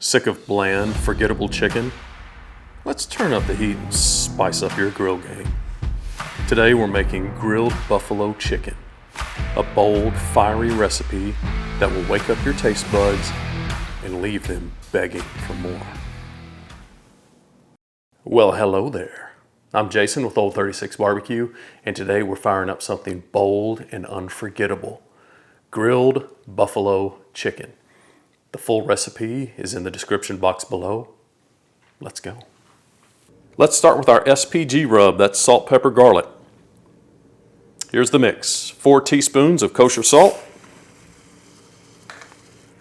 Sick of bland, forgettable chicken? Let's turn up the heat and spice up your grill game. Today we're making grilled buffalo chicken, a bold, fiery recipe that will wake up your taste buds and leave them begging for more. Well, hello there. I'm Jason with Old 36 Barbecue, and today we're firing up something bold and unforgettable: grilled buffalo chicken. The full recipe is in the description box below. Let's go. Let's start with our SPG Rub, that's salt, pepper, garlic. Here's the mix: 4 teaspoons of kosher salt,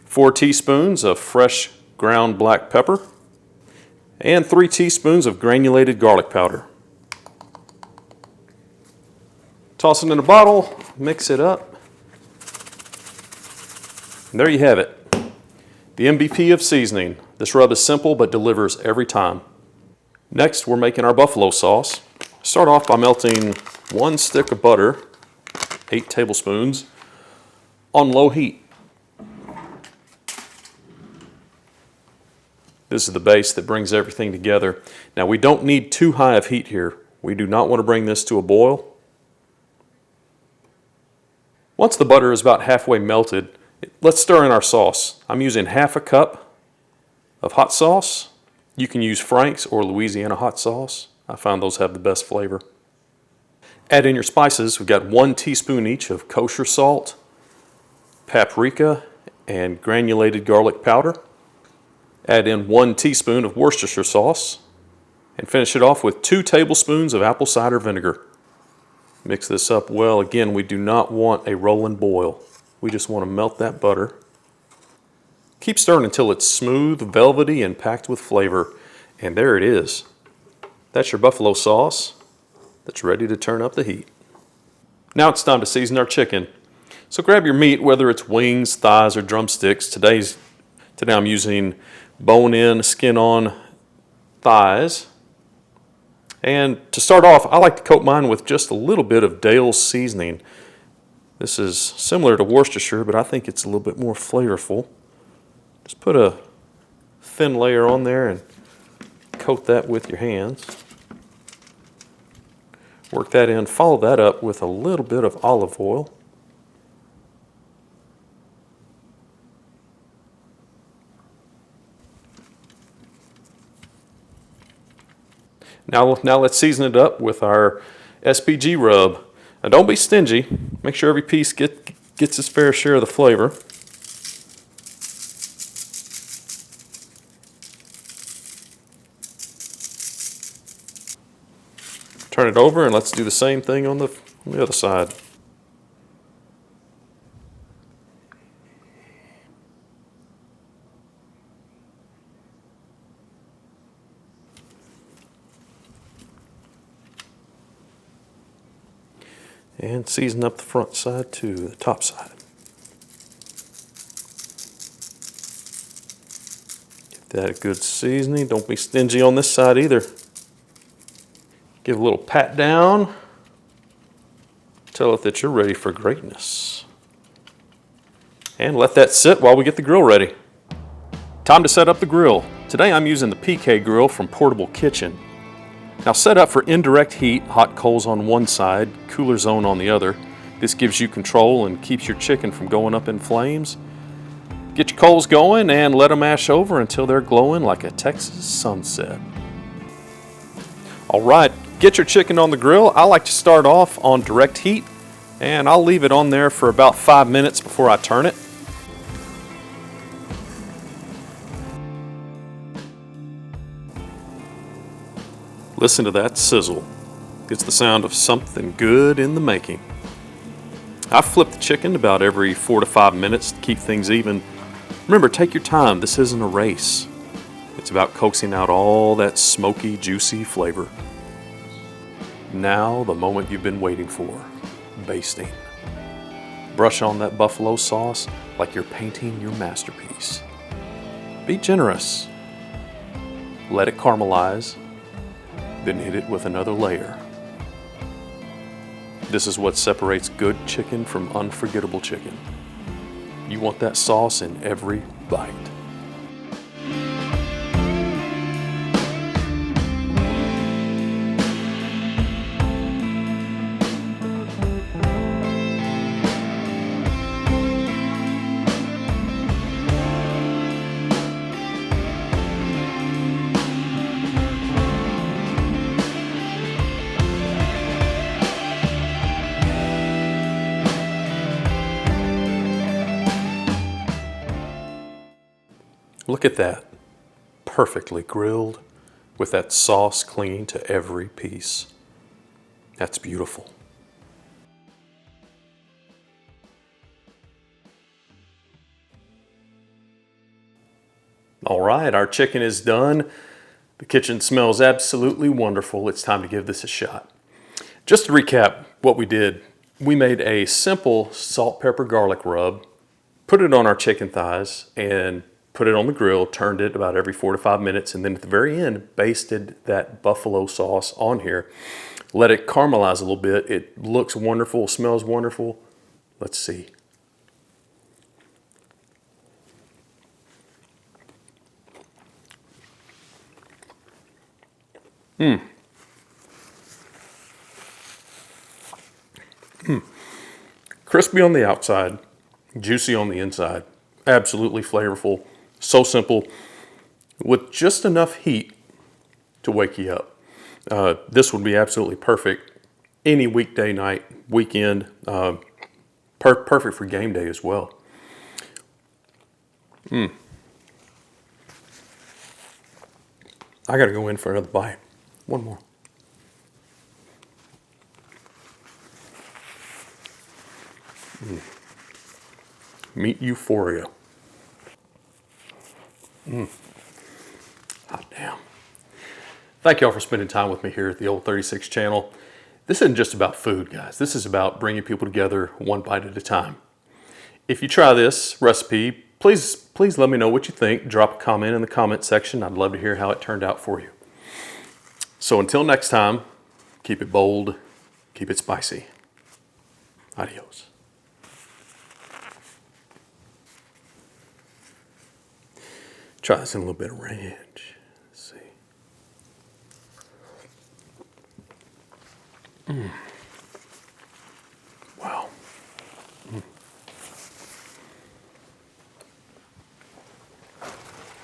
4 teaspoons of fresh ground black pepper, and 3 teaspoons of granulated garlic powder. Toss it in a bottle, mix it up, and there you have it. The MVP of seasoning. This rub is simple but delivers every time. Next, we're making our buffalo sauce. Start off by melting 1 stick of butter, 8 tablespoons, on low heat. This is the base that brings everything together. Now, we don't need too high of heat here. We do not want to bring this to a boil. Once the butter is about halfway melted, let's stir in our sauce. I'm using half a cup of hot sauce. You can use Frank's or Louisiana hot sauce. I found those have the best flavor. Add in your spices. We've got 1 teaspoon each of kosher salt, paprika, and granulated garlic powder. Add in 1 teaspoon of Worcestershire sauce, and finish it off with 2 tablespoons of apple cider vinegar. Mix this up well. Again, we do not want a rolling boil. We just want to melt that butter. Keep stirring until it's smooth, velvety, and packed with flavor. And there it is. That's your buffalo sauce that's ready to turn up the heat. Now it's time to season our chicken. So grab your meat, whether it's wings, thighs, or drumsticks. Today I'm using bone-in, skin-on thighs. And to start off, I like to coat mine with just a little bit of Dale's seasoning. This is similar to Worcestershire, but I think it's a little bit more flavorful. Just put a thin layer on there and coat that with your hands. Work that in. Follow that up with a little bit of olive oil. Now let's season it up with our SPG Rub. Now don't be stingy. Make sure every piece gets its fair share of the flavor. Turn it over and let's do the same thing on the other side. And season up the front side to the top side. Give that a good seasoning. Don't be stingy on this side either. Give a little pat down. Tell it that you're ready for greatness. And let that sit while we get the grill ready. Time to set up the grill. Today I'm using the PK grill from Portable Kitchen. Now set up for indirect heat, hot coals on one side, cooler zone on the other. This gives you control and keeps your chicken from going up in flames. Get your coals going and let them mash over until they're glowing like a Texas sunset. All right, get your chicken on the grill. I like to start off on direct heat, and I'll leave it on there for about 5 minutes before I turn it. Listen to that sizzle. It's the sound of something good in the making. I flip the chicken about every 4 to 5 minutes to keep things even. Remember, take your time. This isn't a race. It's about coaxing out all that smoky, juicy flavor. Now, the moment you've been waiting for: basting. Brush on that buffalo sauce like you're painting your masterpiece. Be generous. Let it caramelize. Then hit it with another layer. This is what separates good chicken from unforgettable chicken. You want that sauce in every bite. Look at that. Perfectly grilled with that sauce clinging to every piece. That's beautiful. All right, our chicken is done. The kitchen smells absolutely wonderful. It's time to give this a shot. Just to recap what we did, we made a simple salt, pepper, garlic rub, put it on our chicken thighs, and put it on the grill, turned it about every 4 to 5 minutes, and then at the very end, basted that buffalo sauce on here. Let it caramelize a little bit. It looks wonderful, smells wonderful. Let's see. Crispy on the outside, juicy on the inside. Absolutely flavorful. So simple, with just enough heat to wake you up. This would be absolutely perfect any weekday night, weekend. Perfect for game day as well. I gotta go in for another bite. One more. Meat euphoria. Hot damn. Thank y'all for spending time with me here at the Old 36 channel. This isn't just about food, guys. This is about bringing people together one bite at a time. If you try this recipe, please let me know what you think. Drop a comment in the comment section. I'd love to hear how it turned out for you. So until next time, keep it bold, keep it spicy. Adios. Try this in a little bit of ranch. Let's see.